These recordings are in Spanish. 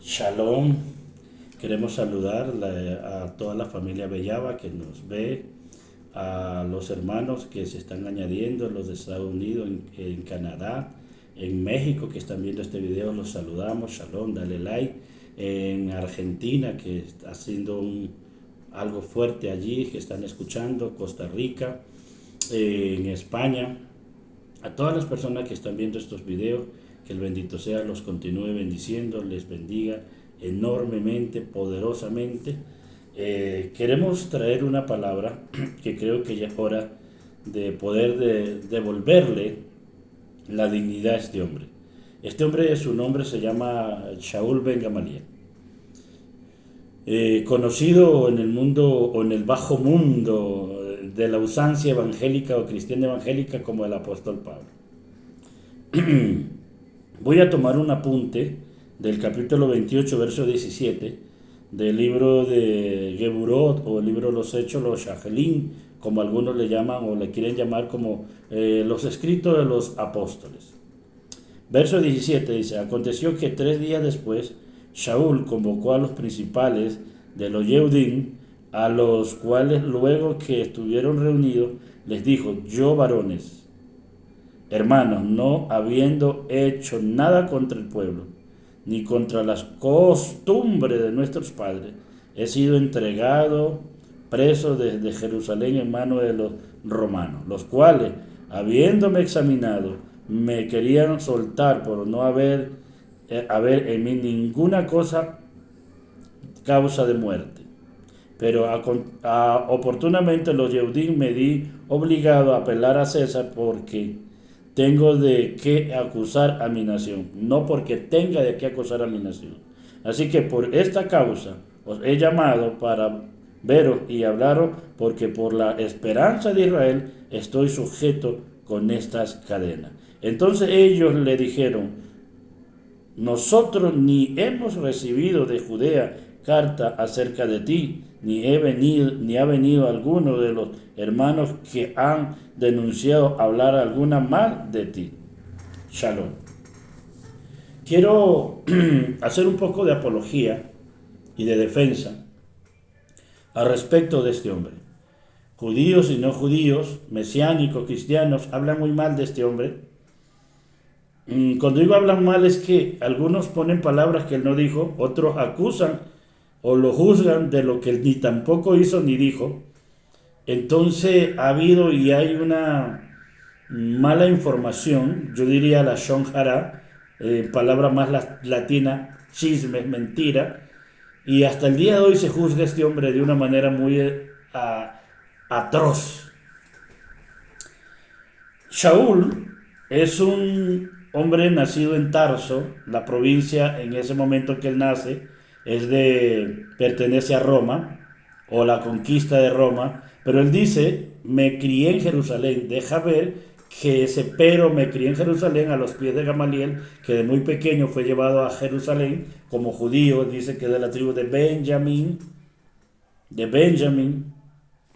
Shalom. Queremos saludar a toda la familia Bellava que nos ve, a los hermanos que se están añadiendo, los de Estados Unidos, en Canadá, en México que están viendo este video, los saludamos. Shalom, dale like. En Argentina que está haciendo algo fuerte allí, que están escuchando, Costa Rica, en España, a todas las personas que están viendo estos videos, que el bendito sea los continúe bendiciendo, les bendiga enormemente, poderosamente. Queremos traer una palabra que creo que ya es hora de poder devolverle la dignidad a este hombre. Este hombre, su nombre se llama Shaul ben Gamaliel. Conocido en el mundo o en el bajo mundo de la usancia evangélica o cristiana evangélica como el apóstol Pablo. Voy a tomar un apunte del capítulo 28, verso 17, del libro de Geburot, o el libro de los Hechos, los Shahelim, como algunos le llaman o le quieren llamar, como los escritos de los apóstoles. Verso 17 dice: aconteció que 3 días después, Shaul convocó a los principales de los Yehudim, a los cuales luego que estuvieron reunidos, les dijo: yo, varones, hermanos, no habiendo hecho nada contra el pueblo, ni contra las costumbres de nuestros padres, he sido entregado preso desde Jerusalén en manos de los romanos, los cuales, habiéndome examinado, me querían soltar por no haber en mí ninguna causa de muerte. Pero oportunamente los Yehudim me di obligado a apelar a César, porque tengo de qué acusar a mi nación, no porque tenga de qué acusar a mi nación. Así que por esta causa os he llamado para veros y hablaros, porque por la esperanza de Israel estoy sujeto con estas cadenas. Entonces ellos le dijeron: nosotros ni hemos recibido de Judea carta acerca de ti, ni ha venido alguno de los hermanos que han denunciado hablar alguna mal de ti. Shalom. Quiero hacer un poco de apología y de defensa al respecto de este hombre. Judíos y no judíos, mesiánicos, cristianos, hablan muy mal de este hombre. Cuando digo hablan mal, es que algunos ponen palabras que él no dijo, otros acusan o lo juzgan de lo que él ni tampoco hizo ni dijo. Entonces ha habido y hay una mala información, yo diría la shon hara, palabra más latina, chisme, mentira, y hasta el día de hoy se juzga a este hombre de una manera muy atroz. Shaul es un hombre nacido en Tarso, la provincia en ese momento que él nace, pertenece a Roma, o la conquista de Roma, pero él dice: me crié en Jerusalén. Deja ver que ese pero me crié en Jerusalén a los pies de Gamaliel, que de muy pequeño fue llevado a Jerusalén como judío, dice que de la tribu de Benjamín,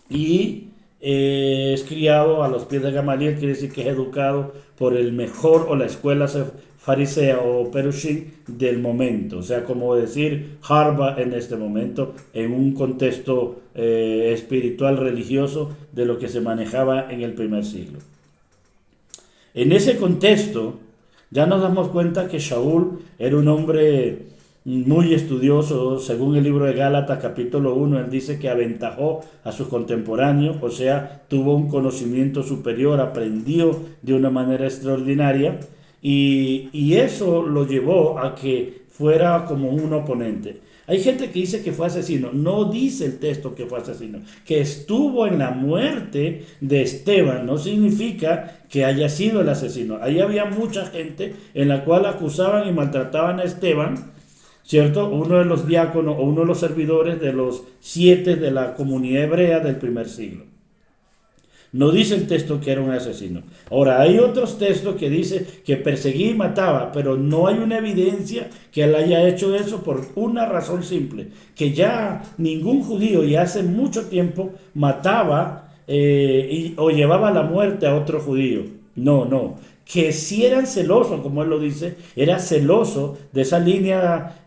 y es criado a los pies de Gamaliel, quiere decir que es educado por el mejor o la escuela farisea o perushim del momento, o sea, como decir Harvard en este momento, en un contexto espiritual religioso de lo que se manejaba en el primer siglo. En ese contexto ya nos damos cuenta que Shaul era un hombre muy estudioso. Según el libro de Gálatas capítulo 1, él dice que aventajó a sus contemporáneos, o sea, tuvo un conocimiento superior, aprendió de una manera extraordinaria, y eso lo llevó a que fuera como un oponente. Hay gente que dice que fue asesino. No dice el texto que fue asesino. Que estuvo en la muerte de Esteban no significa que haya sido el asesino. Ahí había mucha gente en la cual acusaban y maltrataban a Esteban, ¿cierto? Uno de los diáconos o uno de los servidores de los 7 de la comunidad hebrea del primer siglo. No dice el texto que era un asesino. Ahora, hay otros textos que dice que perseguía y mataba, pero no hay una evidencia que él haya hecho eso, por una razón simple: que ya ningún judío, y hace mucho tiempo, mataba o llevaba a la muerte a otro judío. No. que si eran celosos, como él lo dice, era celoso de esa línea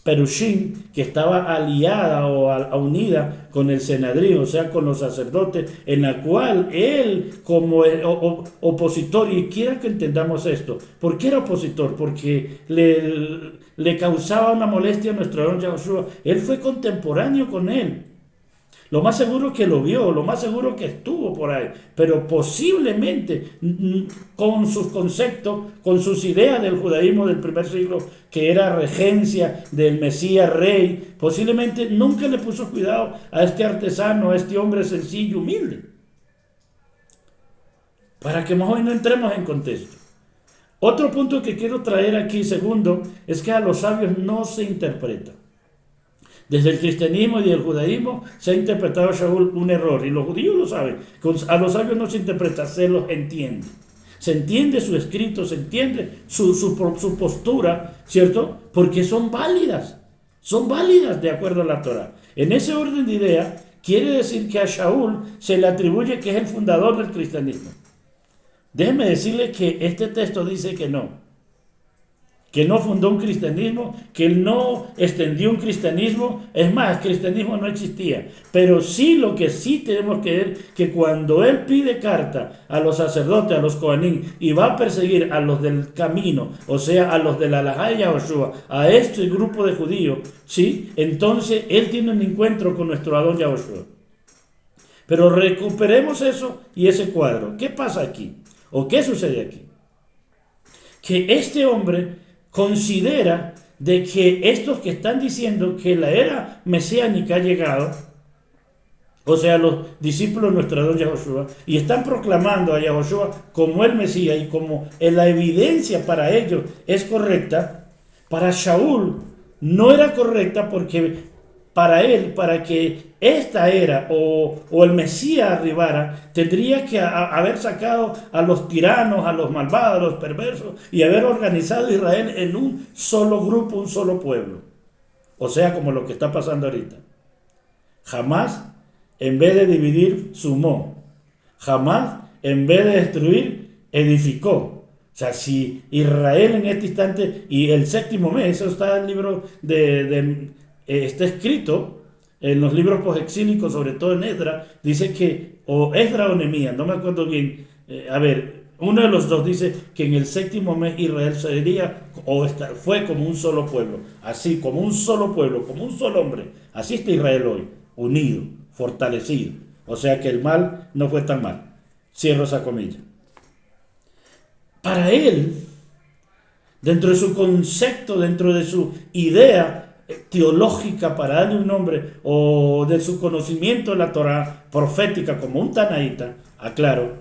Perushim, que estaba aliada o unida con el Senedrín, o sea, con los sacerdotes, en la cual él, como opositor, y quiera que entendamos esto, ¿por qué era opositor? Porque le causaba una molestia a nuestro don Yahushua. Él fue contemporáneo con él. Lo más seguro que lo vio, lo más seguro que estuvo por ahí, pero posiblemente con sus conceptos, con sus ideas del judaísmo del primer siglo, que era regencia del Mesías rey, posiblemente nunca le puso cuidado a este artesano, a este hombre sencillo, humilde. Para que más hoy no entremos en contexto. Otro punto que quiero traer aquí, segundo, es que a los sabios no se interpreta. Desde el cristianismo y el judaísmo se ha interpretado a Shaul un error, y los judíos lo saben. A los sabios no se interpreta, se los entiende. Se entiende su escrito, se entiende su postura, ¿cierto? Porque son válidas de acuerdo a la Torah. En ese orden de idea, quiere decir que a Shaul se le atribuye que es el fundador del cristianismo. Déjenme decirle que este texto dice que no fundó un cristianismo, que él no extendió un cristianismo. Es más, el cristianismo no existía. Pero sí, lo que sí tenemos que ver, que cuando él pide carta a los sacerdotes, a los Kohanim, y va a perseguir a los del camino, o sea, a los de la Halajá de Yahushua, a este grupo de judíos, ¿sí? Entonces él tiene un encuentro con nuestro Adón Yahushua. Pero recuperemos eso y ese cuadro. ¿Qué pasa aquí? ¿O qué sucede aquí? Que este hombre considera de que estos que están diciendo que la era mesiánica ha llegado, o sea, los discípulos de nuestro Adón Yahushua, y están proclamando a Yahushua como el Mesías y como la evidencia para ellos es correcta, para Shaul no era correcta, porque para él, para que esta era o el Mesías arribara, tendría que haber sacado a los tiranos, a los malvados, a los perversos, y haber organizado a Israel en un solo grupo, un solo pueblo. O sea, como lo que está pasando ahorita. Jamás, en vez de dividir, sumó. Jamás, en vez de destruir, edificó. O sea, si Israel en este instante, y el séptimo mes, eso está en el libro está escrito en los libros posexílicos, sobre todo en Esdra, dice que, o Esdra o Nehemías, no me acuerdo bien, uno de los dos dice que en el séptimo mes Israel sería, fue como un solo pueblo, así, como un solo pueblo, como un solo hombre. Así está Israel hoy, unido, fortalecido. O sea que el mal no fue tan mal. Cierro esa comilla. Para él, dentro de su concepto, dentro de su idea teológica para darle un nombre, o de su conocimiento de la Torah profética como un tanaíta, aclaro,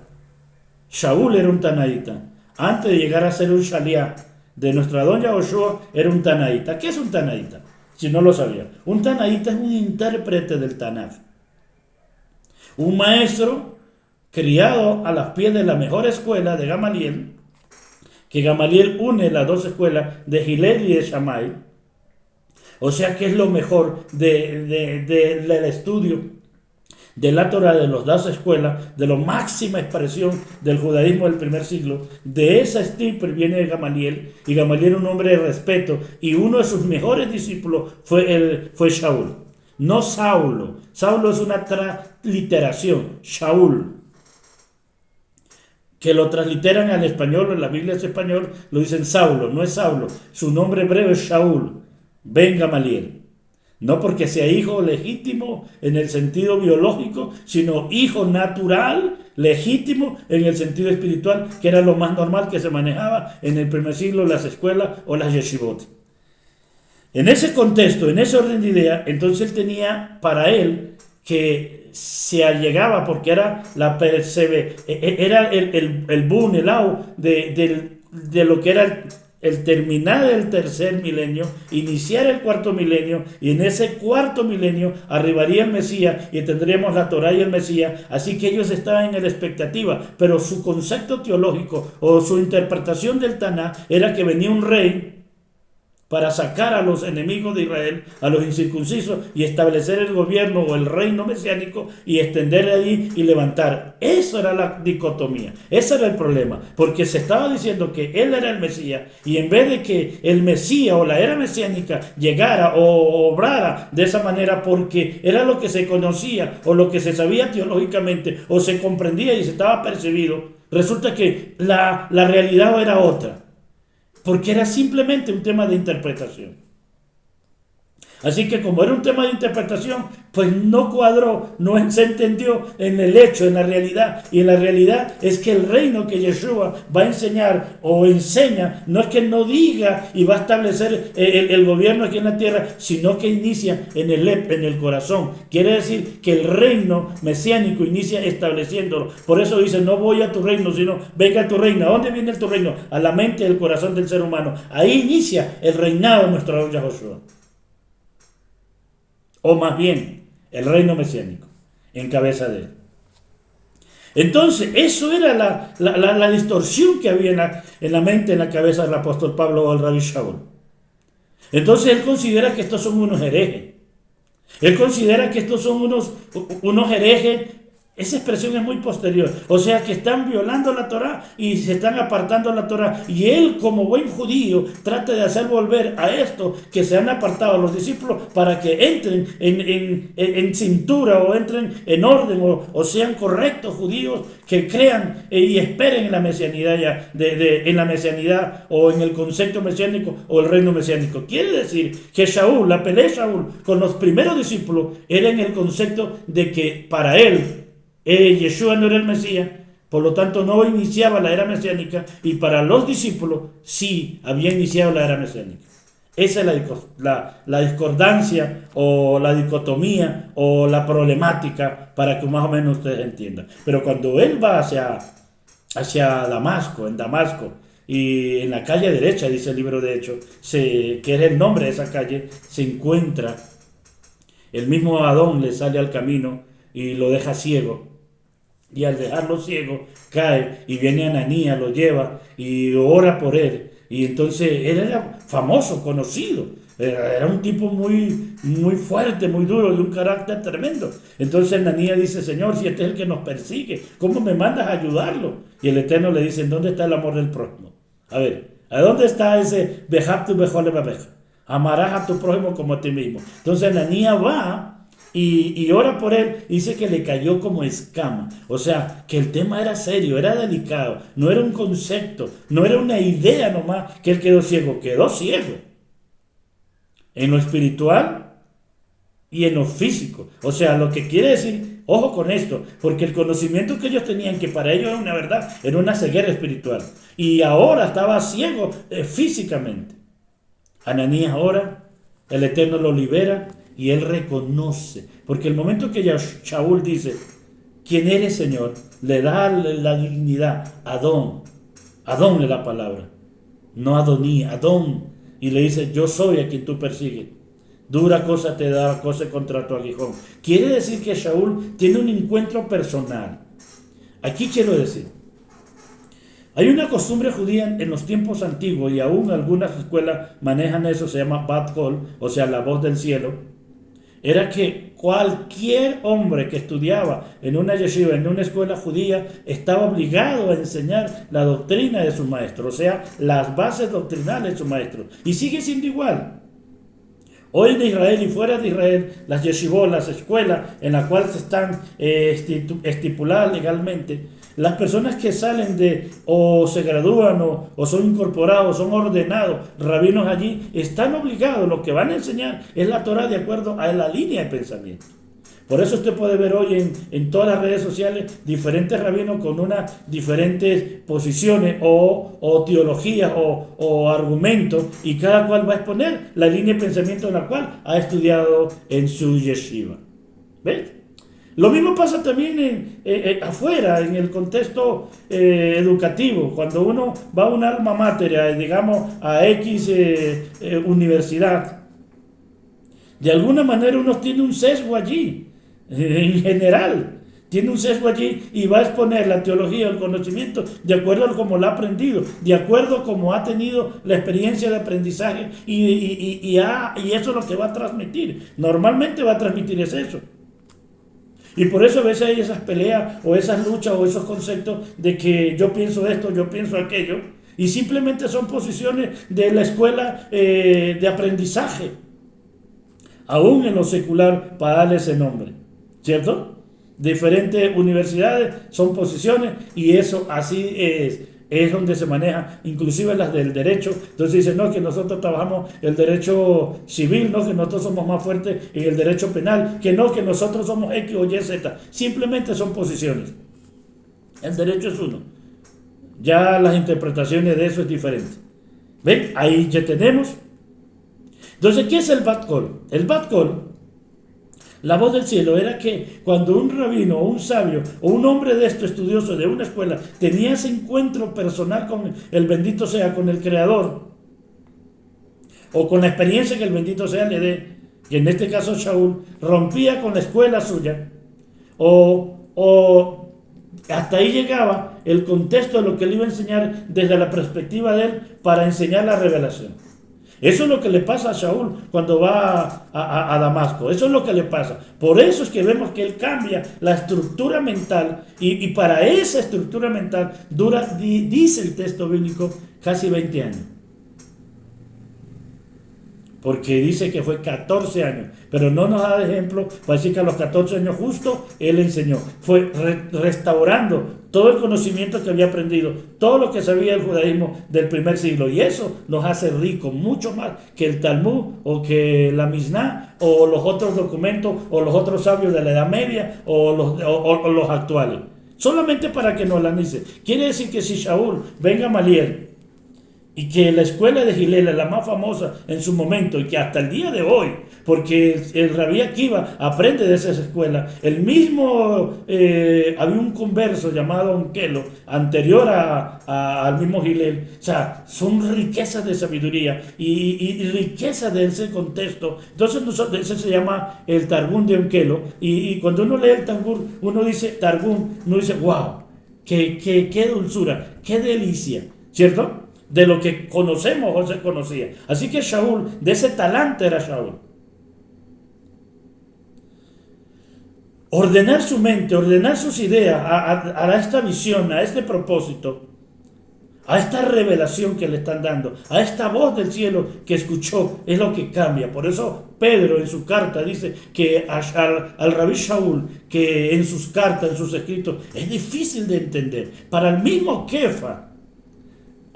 Shaul era un tanaíta. Antes de llegar a ser un shaliá de nuestra Adón Yahushua, era un tanaíta. ¿Qué es un tanaíta? Si no lo sabía. Un tanaíta es un intérprete del Tanaj. Un maestro criado a las pies de la mejor escuela de Gamaliel, que Gamaliel une las dos escuelas de Hillel y de Shammai. O sea que es lo mejor del estudio de la Torah, de las dos escuelas, de la máxima expresión del judaísmo del primer siglo. De esa estirpe viene Gamaliel, y Gamaliel era un hombre de respeto, y uno de sus mejores discípulos fue Shaul, no Saulo. Saulo es una transliteración, Shaul, que lo transliteran al español, en la Biblia es español, lo dicen Saulo, no es Saulo, su nombre hebreo es Shaul. Ben Gamaliel, no porque sea hijo legítimo en el sentido biológico, sino hijo natural, legítimo en el sentido espiritual, que era lo más normal que se manejaba en el primer siglo, las escuelas o las yeshivot. En ese contexto, en ese orden de idea, entonces él tenía para él que se allegaba, porque era era el boom, el au de lo que era el terminar el tercer milenio, iniciar el cuarto milenio, y en ese cuarto milenio arribaría el Mesías y tendríamos la Torah y el Mesías. Así que ellos estaban en la expectativa, pero su concepto teológico o su interpretación del Taná era que venía un rey para sacar a los enemigos de Israel, a los incircuncisos, y establecer el gobierno o el reino mesiánico y extenderle allí y levantar. Eso era la dicotomía, ese era el problema, porque se estaba diciendo que él era el Mesías, y en vez de que el Mesías o la era mesiánica llegara o obrara de esa manera, porque era lo que se conocía o lo que se sabía teológicamente o se comprendía y se estaba percibido, resulta que la realidad era otra, porque era simplemente un tema de interpretación. Así que como era un tema de interpretación, pues no cuadró, no se entendió en el hecho, en la realidad. Y en la realidad es que el reino que Yeshua va a enseñar o enseña, no es que no diga y va a establecer el gobierno aquí en la tierra, sino que inicia en el corazón. Quiere decir que el reino mesiánico inicia estableciéndolo. Por eso dice, no voy a tu reino, sino venga a tu reino. ¿A dónde viene tu reino? A la mente y el corazón del ser humano. Ahí inicia el reinado de nuestro Adón Yahushua. O más bien, el reino mesiánico, en cabeza de él. Entonces, eso era la distorsión que había en la mente, en la cabeza del apóstol Pablo o el Rabbi Shaul. Entonces, él considera que estos son unos herejes. Él considera que estos son unos herejes. Esa expresión es muy posterior. O sea, que están violando la Torá y se están apartando de la Torá. Y él, como buen judío, trata de hacer volver a esto que se han apartado los discípulos para que entren en cintura o entren en orden o sean correctos judíos que crean y esperen en la mesianidad en la mesianidad o en el concepto mesiánico o el reino mesiánico. Quiere decir que Shaul, la pelea de Shaul con los primeros discípulos era en el concepto de que para él Yeshua no era el Mesías, por lo tanto no iniciaba la era mesiánica, y para los discípulos sí había iniciado la era mesiánica. Esa es la discordancia o la dicotomía o la problemática para que más o menos ustedes entiendan. Pero cuando él va hacia Damasco, en Damasco, y en la calle derecha, dice el libro de Hechos, que es el nombre de esa calle, se encuentra el mismo Adón, le sale al camino y lo deja ciego. Y al dejarlo ciego, cae y viene Ananías, lo lleva y ora por él. Y entonces él era famoso, conocido. Era un tipo muy, muy fuerte, muy duro, de un carácter tremendo. Entonces Ananías dice, Señor, si este es el que nos persigue, ¿cómo me mandas a ayudarlo? Y el Eterno le dice, ¿en dónde está el amor del prójimo? A ver, ¿a dónde está ese Behab tu Bejole Babeja? Amarás a tu prójimo como a ti mismo. Entonces Ananías va y ora por él, dice que le cayó como escama. O sea, que el tema era serio, era delicado, no era un concepto, no era una idea nomás que él quedó ciego en lo espiritual y en lo físico. O sea, lo que quiere decir, ojo con esto, porque el conocimiento que ellos tenían, que para ellos era una verdad, era una ceguera espiritual. Y ahora estaba ciego físicamente. Ananías ora, el Eterno lo libera y él reconoce. Porque el momento que Shaul dice, ¿quién eres, Señor?, le da la dignidad, Adón es la palabra, no Adoní, Adón, y le dice, yo soy a quien tú persigues. Dura cosa te da, cosa contra tu aguijón. Quiere decir que Shaul tiene un encuentro personal. Aquí quiero decir, hay una costumbre judía en los tiempos antiguos, y aún algunas escuelas manejan eso, se llama Bat Kol, o sea, la voz del cielo. Era que cualquier hombre que estudiaba en una yeshiva, en una escuela judía, estaba obligado a enseñar la doctrina de su maestro, o sea, las bases doctrinales de su maestro. Y sigue siendo igual. Hoy en Israel y fuera de Israel, las yeshivot, las escuelas en las cuales están estipuladas legalmente, las personas que salen o se gradúan o son incorporados, son ordenados rabinos allí, están obligados, lo que van a enseñar es la Torah de acuerdo a la línea de pensamiento. Por eso usted puede ver hoy en todas las redes sociales diferentes rabinos con unas diferentes posiciones o teologías o argumentos, y cada cual va a exponer la línea de pensamiento en la cual ha estudiado en su yeshiva. ¿Ves? Lo mismo pasa también afuera, en el contexto educativo. Cuando uno va a un alma mater, digamos a X universidad, de alguna manera uno tiene un sesgo allí, en general. tiene un sesgo allí y va a exponer la teología, el conocimiento, de acuerdo a cómo lo ha aprendido, de acuerdo a cómo ha tenido la experiencia de aprendizaje y eso es lo que va a transmitir. Normalmente va a transmitir es eso. Y por eso a veces hay esas peleas o esas luchas o esos conceptos de que yo pienso esto, yo pienso aquello, y simplemente son posiciones de la escuela de aprendizaje, aún en lo secular, para darle ese nombre, ¿cierto? Diferentes universidades son posiciones y eso así es donde se maneja, inclusive las del derecho. Entonces dicen, no, que nosotros trabajamos el derecho civil, no, que nosotros somos más fuertes en el derecho penal, que no, que nosotros somos X o Y, Z. Simplemente son posiciones. El derecho es uno. Ya las interpretaciones de eso es diferente. ¿Ven? Ahí ya tenemos. Entonces, ¿qué es el Bat Kol? El Bat Kol, la voz del cielo, era que cuando un rabino o un sabio o un hombre de esto estudioso de una escuela tenía ese encuentro personal con el bendito sea, con el Creador, o con la experiencia que el bendito sea le dé, que en este caso Shaul rompía con la escuela suya, o hasta ahí llegaba el contexto de lo que le iba a enseñar desde la perspectiva de él para enseñar la revelación. Eso es lo que le pasa a Shaul cuando va a Damasco. Eso es lo que le pasa. Por eso es que vemos que él cambia la estructura mental y para esa estructura mental dura, dice el texto bíblico, casi 20 años. Porque dice que fue 14 años, pero no nos da de ejemplo para decir que a los 14 años justo él enseñó. Fue restaurando todo el conocimiento que había aprendido, todo lo que sabía el judaísmo del primer siglo. Y eso nos hace ricos, mucho más que el Talmud o que la Mishnah o los otros documentos o los otros sabios de la Edad Media o los actuales. Solamente para que nos la dice. Quiere decir que si Shaul venga a Gamaliel y que la escuela de Hillel es la más famosa en su momento y que hasta el día de hoy, porque el Rabí Akiva aprende de esa escuela, el mismo, había un converso llamado Onquelo, anterior al mismo Hillel, o sea, son riquezas de sabiduría y riquezas de ese contexto. Entonces ese se llama el Targum de Onquelo y cuando uno lee el Targum, uno dice, uno dice, wow, qué dulzura, qué delicia, ¿cierto? De lo que conocemos o se conocía. Así que Shaul, de ese talante era Shaul. Ordenar su mente, ordenar sus ideas a esta visión, a este propósito, a esta revelación que le están dando, a esta voz del cielo que escuchó, es lo que cambia. Por eso Pedro en su carta dice que al Rabí Shaul, que en sus cartas, en sus escritos, es difícil de entender. Para el mismo Kefa,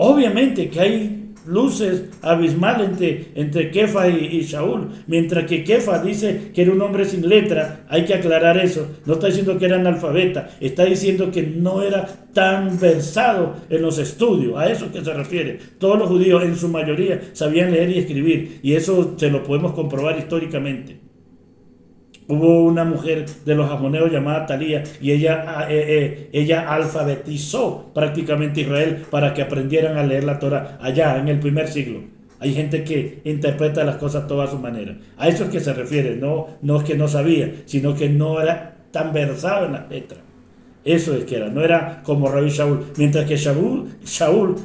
obviamente que hay luces abismales entre Kefa y Shaul. Mientras que Kefa dice que era un hombre sin letra, hay que aclarar eso. No está diciendo que era analfabeta, está diciendo que no era tan versado en los estudios. A eso que se refiere. Todos los judíos en su mayoría sabían leer y escribir, y eso se lo podemos comprobar históricamente. Hubo una mujer de los amoneos llamada Talía y ella alfabetizó prácticamente Israel para que aprendieran a leer la Torah allá en el primer siglo. Hay gente que interpreta las cosas todas a su manera. A eso es que se refiere, no es que no sabía, sino que no era tan versado en las letras. Eso es que era, no era como Rabí Shaul. Mientras que Shaul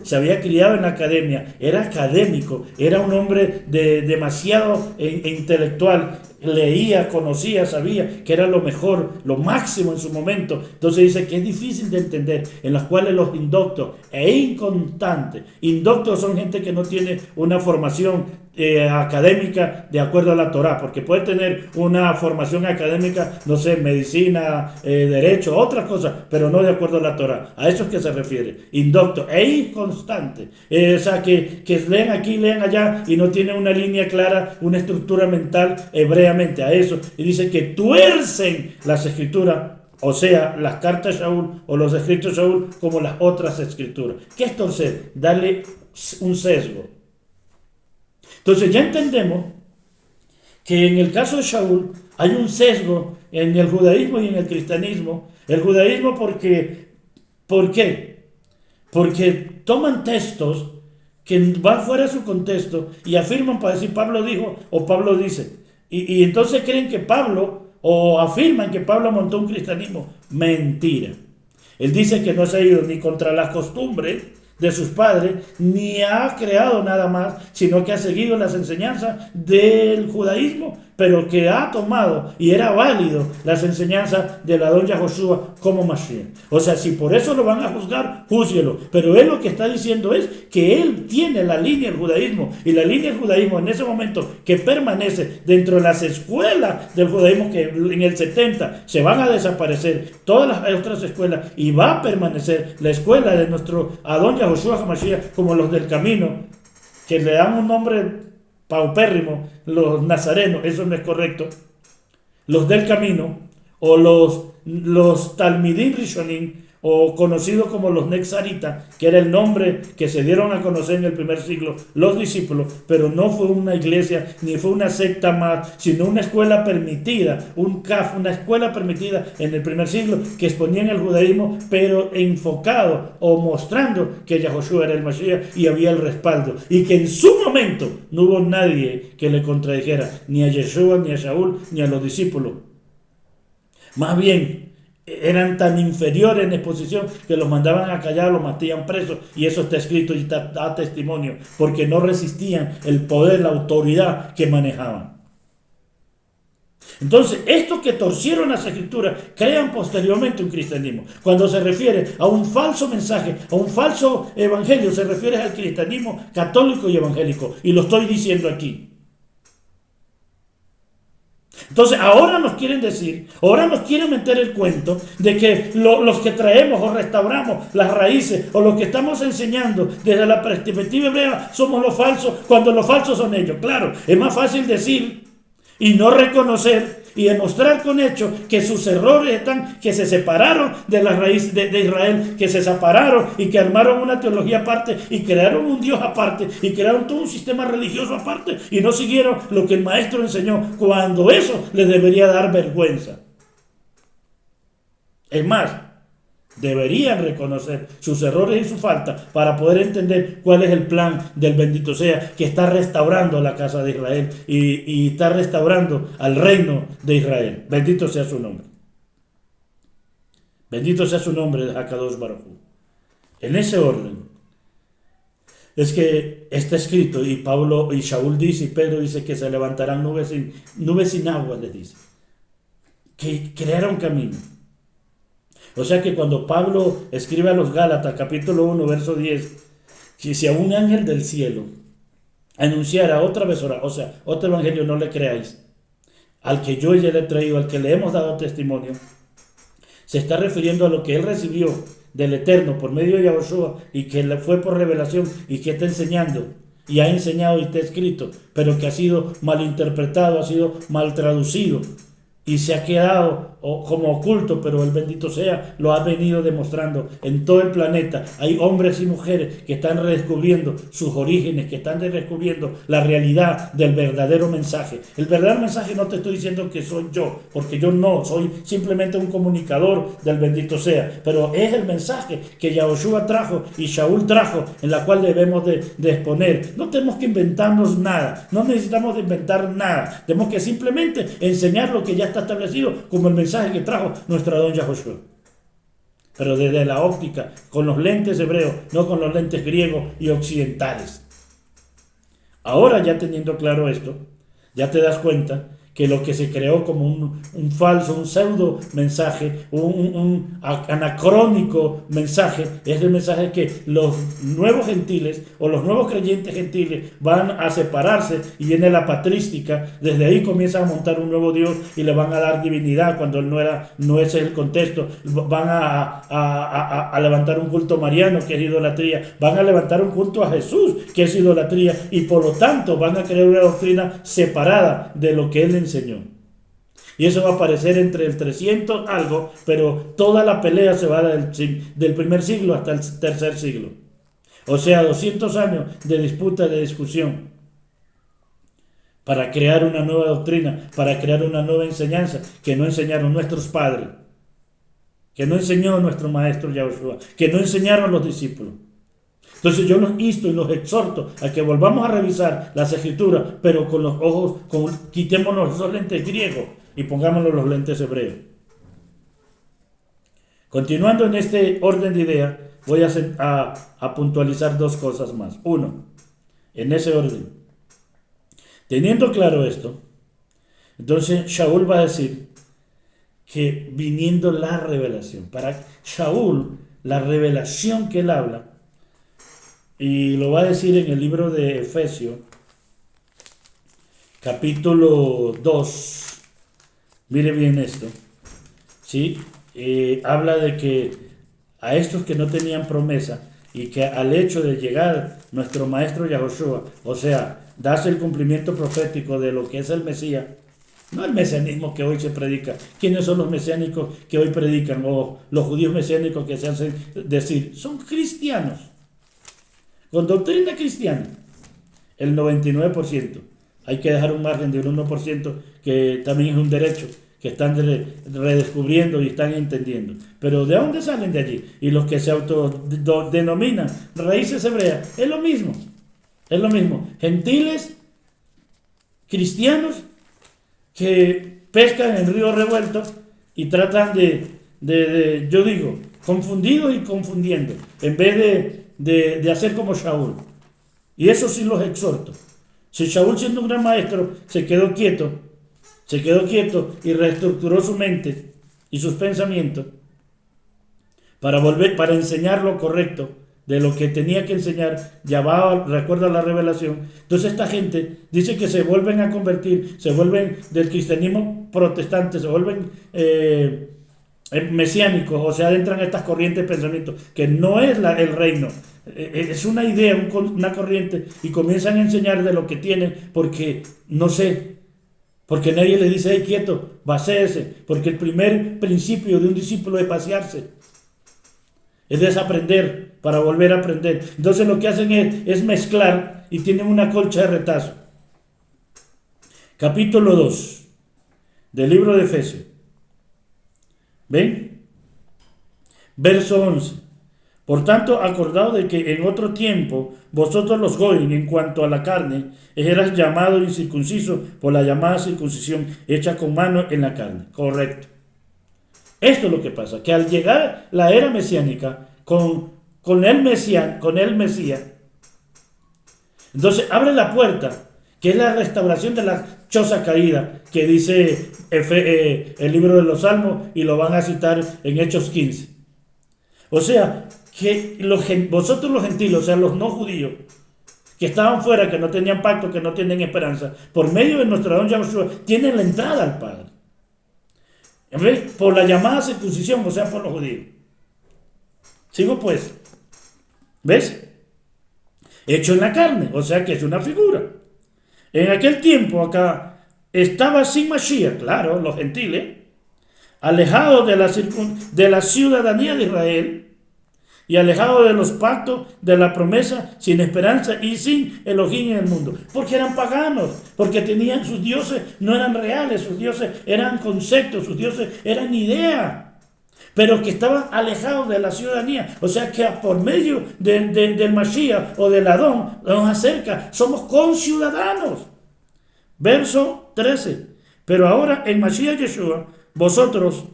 se había criado en la academia, era académico, era un hombre demasiado intelectual, leía, conocía, sabía que era lo mejor, lo máximo en su momento. Entonces dice que es difícil de entender, en las cuales los indoctos e inconstantes, indoctos son gente que no tiene una formación académica de acuerdo a la Torah, porque puede tener una formación académica, no sé, medicina, derecho, otras cosas, pero no de acuerdo a la Torah. A eso es que se refiere, indocto e inconstante. O sea, que leen aquí, leen allá y no tienen una línea clara, una estructura mental hebreamente, a eso. Y dice que tuercen las escrituras, o sea, las cartas de Shaul o los escritos de Shaul como las otras escrituras. ¿Qué es torcer? Darle un sesgo. Entonces ya entendemos que en el caso de Shaul hay un sesgo en el judaísmo y en el cristianismo. El judaísmo ¿por qué? Porque toman textos que van fuera de su contexto y afirman para decir Pablo dijo o Pablo dice. Y entonces creen que Pablo o afirman que Pablo montó un cristianismo. Mentira. Él dice que no se ha ido ni contra las costumbres de sus padres, ni ha creado nada más, sino que ha seguido las enseñanzas del judaísmo, pero que ha tomado y era válido las enseñanzas de la don Yahoshua como Mashiach. O sea, si por eso lo van a juzgar, júzguelo. Pero él lo que está diciendo es que él tiene la línea del judaísmo, y la línea del judaísmo en ese momento que permanece dentro de las escuelas del judaísmo, que en el 70 se van a desaparecer todas las otras escuelas y va a permanecer la escuela de nuestro Adón Yahoshua HaMashiach, como los del camino, que le dan un nombre paupérrimo, los nazarenos. Eso no es correcto. Los del camino, o los Talmidim Rishonim, o conocidos como los Nexarita, que era el nombre que se dieron a conocer en el primer siglo los discípulos, pero no fue una iglesia ni fue una secta más, sino una escuela permitida, una escuela permitida en el primer siglo, que exponían el judaísmo, pero enfocado o mostrando que Yahoshua era el Mashiach y había el respaldo, y que en su momento no hubo nadie que le contradijera, ni a Yeshua, ni a Shaul, ni a los discípulos. Más bien, eran tan inferiores en exposición que los mandaban a callar, los metían presos, y eso está escrito y da testimonio, porque no resistían el poder, la autoridad que manejaban. Entonces, estos que torcieron las escrituras crean posteriormente un cristianismo. Cuando se refiere a un falso mensaje, a un falso evangelio, se refiere al cristianismo católico y evangélico, y lo estoy diciendo aquí. Entonces ahora nos quieren decir, ahora nos quieren meter el cuento de que los que traemos o restauramos las raíces, o los que estamos enseñando desde la perspectiva hebrea somos los falsos, cuando los falsos son ellos. Claro, es más fácil decir y no reconocer y demostrar con hechos que sus errores están, que se separaron de las raíces de Israel, que se separaron y que armaron una teología aparte y crearon un Dios aparte y crearon todo un sistema religioso aparte y no siguieron lo que el maestro enseñó, cuando eso les debería dar vergüenza. Es más, deberían reconocer sus errores y su falta para poder entender cuál es el plan del bendito sea, que está restaurando la casa de Israel y está restaurando al reino de Israel. Bendito sea su nombre. Bendito sea su nombre de Hakadosh Baruj Hu. En ese orden es que está escrito, y Pablo y Shaul dice, y Pedro dice, que se levantarán nubes sin agua, les dice, que crearon camino. O sea que cuando Pablo escribe a los Gálatas, capítulo 1, verso 10, que si a un ángel del cielo anunciara otra vez, o sea, otro evangelio, no le creáis, al que yo ya le he traído, al que le hemos dado testimonio, se está refiriendo a lo que él recibió del Eterno por medio de Yahoshua, y que le fue por revelación, y que está enseñando, y ha enseñado y está escrito, pero que ha sido malinterpretado, ha sido mal traducido, y se ha quedado como oculto, pero el bendito sea lo ha venido demostrando en todo el planeta. Hay hombres y mujeres que están redescubriendo sus orígenes, que están redescubriendo la realidad del verdadero mensaje. El verdadero mensaje, no te estoy diciendo que soy yo, porque yo no, soy simplemente un comunicador del bendito sea, pero es el mensaje que Yahoshua trajo y Shaul trajo, en la cual debemos de exponer. No tenemos que inventarnos nada, no necesitamos de inventar nada, tenemos que simplemente enseñar lo que ya está establecido, como el mensaje que trajo nuestro Adón Yahoshua, pero desde la óptica, con los lentes hebreos, no con los lentes griegos y occidentales. Ahora, ya teniendo claro esto, ya te das cuenta que lo que se creó como un falso, un pseudo mensaje, un anacrónico mensaje, es el mensaje que los nuevos gentiles o los nuevos creyentes gentiles van a separarse, y viene la patrística. Desde ahí comienzan a montar un nuevo Dios y le van a dar divinidad cuando él no ese es el contexto. Van a levantar un culto mariano, que es idolatría. Van a levantar un culto a Jesús, que es idolatría, y por lo tanto van a crear una doctrina separada de lo que él enseñó. Y eso va a aparecer entre el 300 algo, pero toda la pelea se va del primer siglo hasta el tercer siglo. O sea, 200 años de disputa, de discusión, para crear una nueva doctrina, para crear una nueva enseñanza que no enseñaron nuestros padres, que no enseñó nuestro maestro Yahoshua, que no enseñaron los discípulos. Entonces yo los insto y los exhorto a que volvamos a revisar las escrituras, pero con los ojos, quitémonos esos lentes griegos, y pongámoslo los lentes hebreos. Continuando en este orden de ideas, voy a puntualizar dos cosas más. Uno, en ese orden. Teniendo claro esto, entonces Shaul va a decir que viniendo la revelación, para Shaul, la revelación que él habla, y lo va a decir en el libro de Efesios, capítulo 2, mire bien esto, ¿sí? Habla de que a estos que no tenían promesa y que al hecho de llegar nuestro maestro Yahoshua, o sea, darse el cumplimiento profético de lo que es el Mesías, no el mesianismo que hoy se predica. ¿Quiénes son los mesiánicos que hoy predican? O los judíos mesiánicos que se hacen decir, son cristianos, con doctrina cristiana, el 99%. Hay que dejar un margen de un 1% que también es un derecho, que están redescubriendo y están entendiendo. Pero ¿de dónde salen de allí? Y los que se autodenominan raíces hebreas, es lo mismo. Es lo mismo. Gentiles, cristianos, que pescan en río revuelto y tratan yo digo, confundidos y confundiendo, en vez de hacer como Shaul. Y eso sí los exhorto. Si Shaul, siendo un gran maestro, se quedó quieto y reestructuró su mente y sus pensamientos para enseñar lo correcto de lo que tenía que enseñar, ya va, recuerda la revelación. Entonces esta gente dice que se vuelven a convertir, se vuelven del cristianismo protestante, se vuelven mesiánicos, o sea, entran estas corrientes de pensamiento, que no es el reino, es una idea, una corriente, y comienzan a enseñar de lo que tienen, porque no sé, porque nadie le dice, hey, quieto, vacéese, porque el primer principio de un discípulo es vaciarse, es desaprender para volver a aprender. Entonces lo que hacen es mezclar y tienen una colcha de retazo. Capítulo 2 del libro de Efesios. ¿Ven? Verso 11. Por tanto, acordaos de que en otro tiempo vosotros los goyim, en cuanto a la carne, eras llamado incircunciso por la llamada circuncisión hecha con mano en la carne. Correcto. Esto es lo que pasa, que al llegar la era mesiánica con el Mesías, entonces abre la puerta, que es la restauración de la choza caída, que dice el libro de los Salmos, y lo van a citar en Hechos 15. O sea, que vosotros los gentiles, o sea, los no judíos, que estaban fuera, que no tenían pacto, que no tienen esperanza, por medio de nuestro don Yahushua, tienen la entrada al Padre. ¿Ves? Por la llamada circuncisión, o sea, por los judíos. Sigo pues. ¿Ves? Hecho en la carne, o sea que es una figura. En aquel tiempo acá estaba sin Mashiach, claro, los gentiles, alejados de la ciudadanía de Israel y alejados de los pactos de la promesa, sin esperanza y sin Elohim en el mundo, porque eran paganos, porque tenían sus dioses, no eran reales, sus dioses eran conceptos, sus dioses eran ideas, pero que estaban alejados de la ciudadanía. O sea que por medio del Mashiach o del Adón nos acerca, somos conciudadanos. Verso 13. Pero ahora en Mashiach Yeshua, vosotros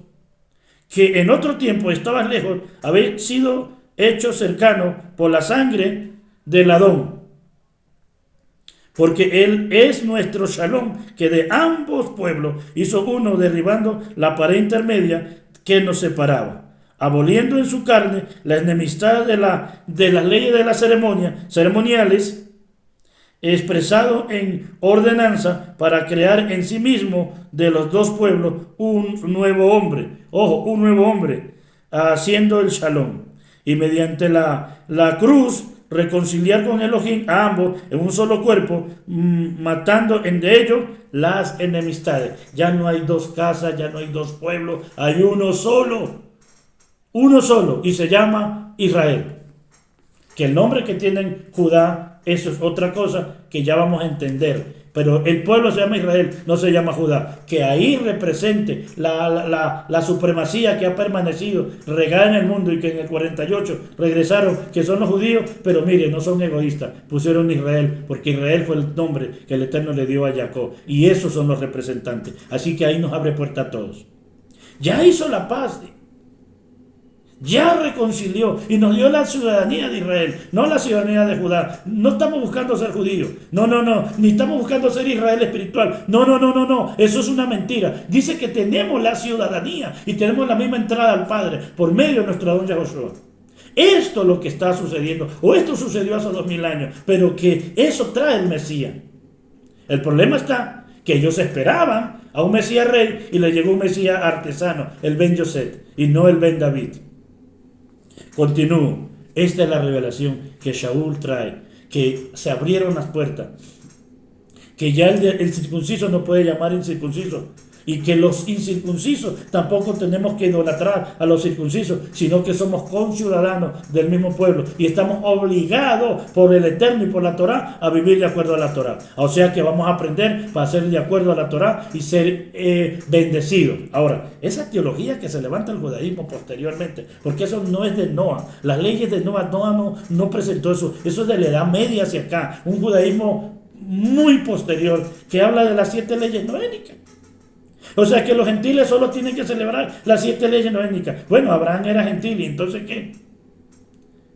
que en otro tiempo estabas lejos, habéis sido hechos cercanos por la sangre del Adón, porque Él es nuestro Shalom, que de ambos pueblos hizo uno, derribando la pared intermedia que nos separaba, aboliendo en su carne la enemistad de las leyes de las ceremoniales, expresado en ordenanza, para crear en sí mismo de los dos pueblos un nuevo hombre, haciendo el Shalom, y mediante la cruz reconciliar con Elohim a ambos en un solo cuerpo, matando entre ellos las enemistades. Ya no hay dos casas, ya no hay dos pueblos, hay uno solo, y se llama Israel. Que el nombre que tienen Judá, eso es otra cosa que ya vamos a entender pero el pueblo se llama Israel, no se llama Judá. Que ahí represente la supremacía que ha permanecido regada en el mundo y que en el 48 regresaron, que son los judíos, pero mire, no son egoístas, pusieron Israel, porque Israel fue el nombre que el Eterno le dio a Jacob, y esos son los representantes. Así que ahí nos abre puerta a todos. Ya hizo la paz, ya reconcilió y nos dio la ciudadanía de Israel, no la ciudadanía de Judá. No estamos buscando ser judíos, no, ni estamos buscando ser Israel espiritual, no, eso es una mentira. Dice que tenemos la ciudadanía y tenemos la misma entrada al Padre por medio de nuestro don Yahushua. Esto es lo que está sucediendo, o esto sucedió hace 2000 años, pero que eso trae el Mesías. El problema está que ellos esperaban a un Mesías rey y le llegó un Mesías artesano, el Ben Yosef, y no el Ben David. Continúo. Esta es la revelación que Shaul trae, que se abrieron las puertas, que ya el circunciso no puede llamar incircunciso, y que los incircuncisos tampoco tenemos que idolatrar a los circuncisos, sino que somos conciudadanos del mismo pueblo y estamos obligados por el Eterno y por la Torá a vivir de acuerdo a la Torá. O sea que vamos a aprender para ser de acuerdo a la Torá y ser bendecidos. Ahora, esa teología que se levanta el judaísmo posteriormente, porque eso no es de Noah, las leyes de Noah no presentó eso es de la Edad Media hacia acá, un judaísmo muy posterior que habla de las 7 leyes noénicas. O sea que los gentiles solo tienen que celebrar las 7 leyes noénicas. Bueno, Abraham era gentil, ¿y entonces qué?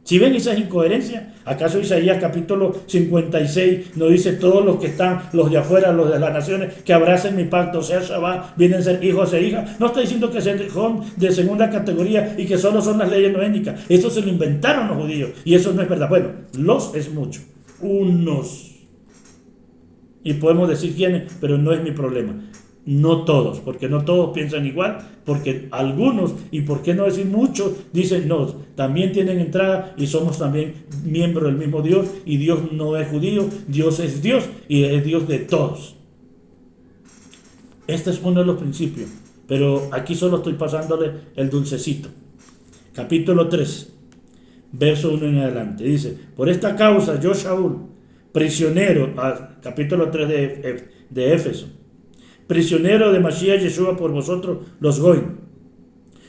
Si ven esas incoherencias, ¿acaso Isaías capítulo 56 nos dice todos los que están, los de afuera, los de las naciones, que abracen mi pacto, o sea, Shabbat, vienen a ser hijos e hijas? No está diciendo que son de segunda categoría y que solo son las leyes noénicas. Eso se lo inventaron los judíos y eso no es verdad. Bueno, los es mucho, unos. Y podemos decir quiénes, pero no es mi problema. No todos, porque no todos piensan igual, porque algunos, y por qué no decir muchos, dicen no, también tienen entrada y somos también miembros del mismo Dios, y Dios no es judío, Dios es Dios y es Dios de todos. Este es uno de los principios, pero aquí solo estoy pasándole el dulcecito. Capítulo 3, verso 1 en adelante, dice: por esta causa yo, Shaul, prisionero, capítulo 3 de Éfeso, prisionero de Mashiach Yeshua por vosotros los Goim,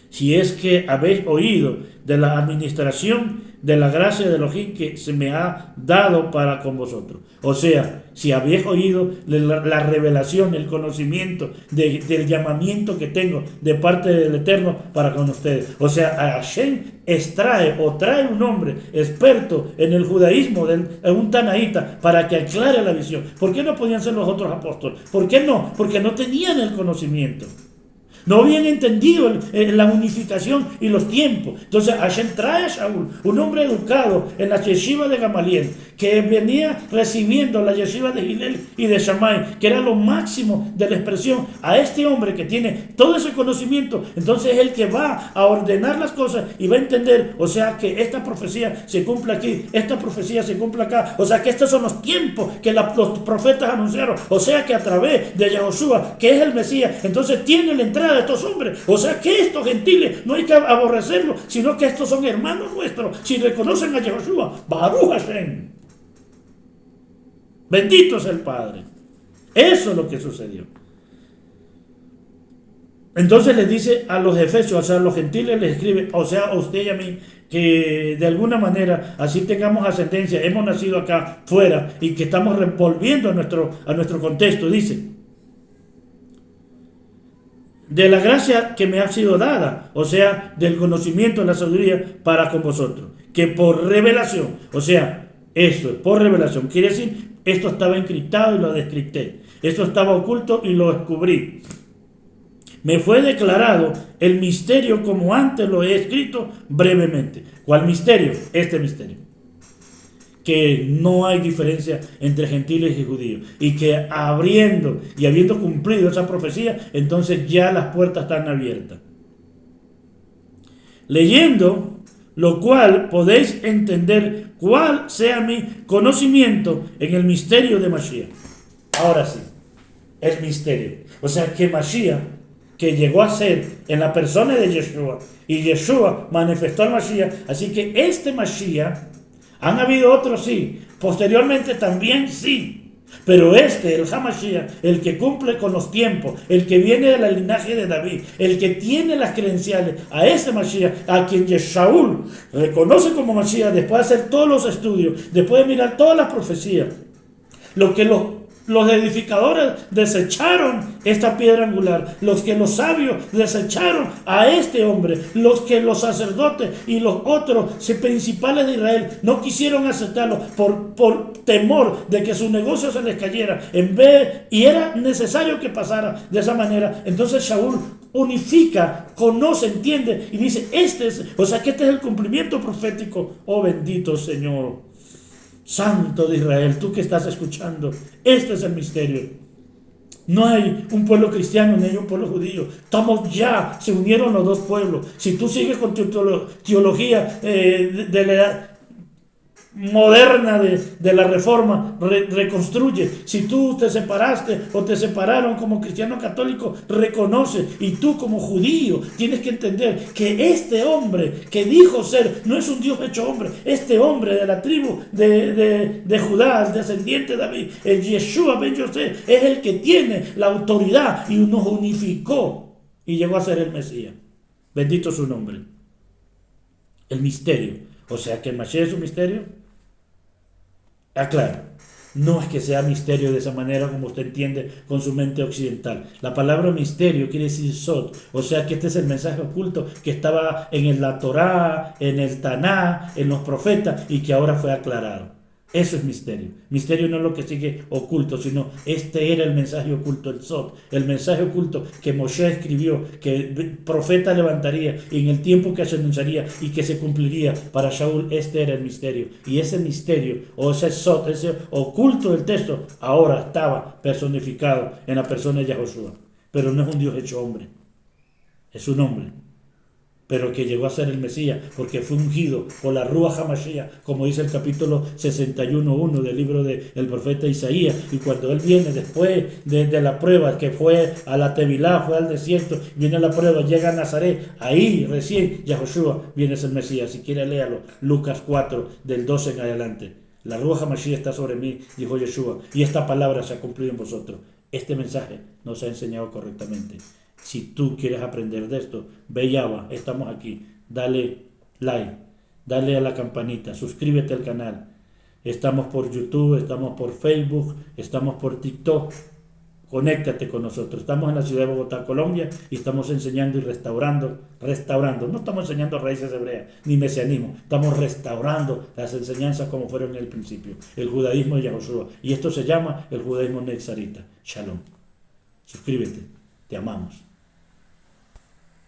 si es que habéis oído de la administración de la gracia de Elohim que se me ha dado para con vosotros. O sea, si habéis oído la revelación, el conocimiento del llamamiento que tengo de parte del Eterno para con ustedes. O sea, Hashem trae un hombre experto en el judaísmo, un tanaíta, para que aclare la visión. ¿Por qué no podían ser los otros apóstoles? ¿Por qué no? Porque no tenían el conocimiento. No habían entendido la unificación y los tiempos. Entonces Hashem trae a Shaul, un hombre educado en la yeshiva de Gamaliel, que venía recibiendo la yeshiva de Hillel y de Shammai, que era lo máximo de la expresión. A este hombre que tiene todo ese conocimiento, entonces es el que va a ordenar las cosas y va a entender, o sea, que esta profecía se cumple aquí, esta profecía se cumple acá, o sea, que estos son los tiempos que los profetas anunciaron, o sea, que a través de Yahushua, que es el Mesías, entonces tiene la entrada de estos hombres, o sea, que estos gentiles no hay que aborrecerlos, sino que estos son hermanos nuestros, si reconocen a Yahushua. Baruch Hashem, bendito es el Padre. Eso es lo que sucedió. Entonces les dice a los efesios, o sea, a los gentiles les escribe, o sea, a usted y a mí, que de alguna manera así tengamos ascendencia, hemos nacido acá fuera y que estamos volviendo a nuestro contexto. Dice: de la gracia que me ha sido dada, o sea, del conocimiento de la sabiduría para con vosotros, que por revelación, o sea, esto es por revelación, quiere decir, esto estaba encriptado y lo descripté, esto estaba oculto y lo descubrí. Me fue declarado el misterio como antes lo he escrito brevemente. ¿Cuál misterio? Este misterio. Que no hay diferencia entre gentiles y judíos. Y que habiendo cumplido esa profecía, entonces ya las puertas están abiertas. Leyendo, lo cual podéis entender cuál sea mi conocimiento en el misterio de Mashiach. Ahora sí, el misterio. O sea, que Mashiach, que llegó a ser en la persona de Yeshua, y Yeshua manifestó al Mashiach, así que este Mashiach, han habido otros sí, posteriormente también sí, Pero el Hamashiach, el que cumple con los tiempos, el que viene del linaje de David, el que tiene las credenciales, a ese Mashiach, a quien Shaul reconoce como Mashiach, después de hacer todos los estudios, después de mirar todas las profecías, lo que los edificadores desecharon esta piedra angular, los que los sabios desecharon a este hombre, los que los sacerdotes y los otros principales de Israel no quisieron aceptarlo por temor de que su negocio se les cayera, y era necesario que pasara de esa manera. Entonces Shaul unifica, conoce, entiende y dice, o sea que este es el cumplimiento profético. Oh bendito Señor, Santo de Israel, tú que estás escuchando, este es el misterio. No hay un pueblo cristiano ni hay un pueblo judío. Se unieron los dos pueblos. Si tú sigues con tu teología de la edad moderna de la reforma, reconstruye. Si tú te separaste o te separaron como cristiano católico, reconoce. Y tú como judío tienes que entender que este hombre que dijo ser no es un Dios hecho hombre. Este hombre de la tribu de Judá, el descendiente de David, el Yeshua ben Yosef, es el que tiene la autoridad y nos unificó y llegó a ser el Mesías. Bendito su nombre. El misterio. O sea que el Mashiach es un misterio. Claro, no es que sea misterio de esa manera como usted entiende con su mente occidental. La palabra misterio quiere decir sod, o sea que este es el mensaje oculto que estaba en la Torá, en el Taná, en los profetas y que ahora fue aclarado. Eso es misterio. Misterio no es lo que sigue oculto, sino este era el mensaje oculto, el sod, el mensaje oculto que Moshe escribió, que el profeta levantaría y en el tiempo que se anunciaría y que se cumpliría para Shaul. Este era el misterio. Y ese misterio, o ese sod, ese oculto del texto, ahora estaba personificado en la persona de Yahoshua. Pero no es un Dios hecho hombre, es un hombre, pero que llegó a ser el Mesías porque fue ungido por la Ruach HaMashiach, como dice el capítulo 61:1 del libro del profeta Isaías. Y cuando él viene después de la prueba, que fue a la Tevilá, fue al desierto, viene la prueba, llega a Nazaret, ahí recién Yahoshua viene a ser el Mesías. Si quiere léalo, Lucas 4 del 12 en adelante. La Ruach HaMashiach está sobre mí, dijo Yeshua, y esta palabra se ha cumplido en vosotros. Este mensaje nos ha enseñado correctamente. Si tú quieres aprender de esto, ve y Abba, estamos aquí. Dale like, dale a la campanita, suscríbete al canal. Estamos por YouTube, estamos por Facebook, estamos por TikTok. Conéctate con nosotros. Estamos en la ciudad de Bogotá, Colombia, y estamos enseñando y restaurando. No estamos enseñando raíces hebreas ni mesianismo. Estamos restaurando las enseñanzas como fueron en el principio. El judaísmo de Yahoshua. Y esto se llama el judaísmo nezarita. Shalom. Suscríbete. Te amamos.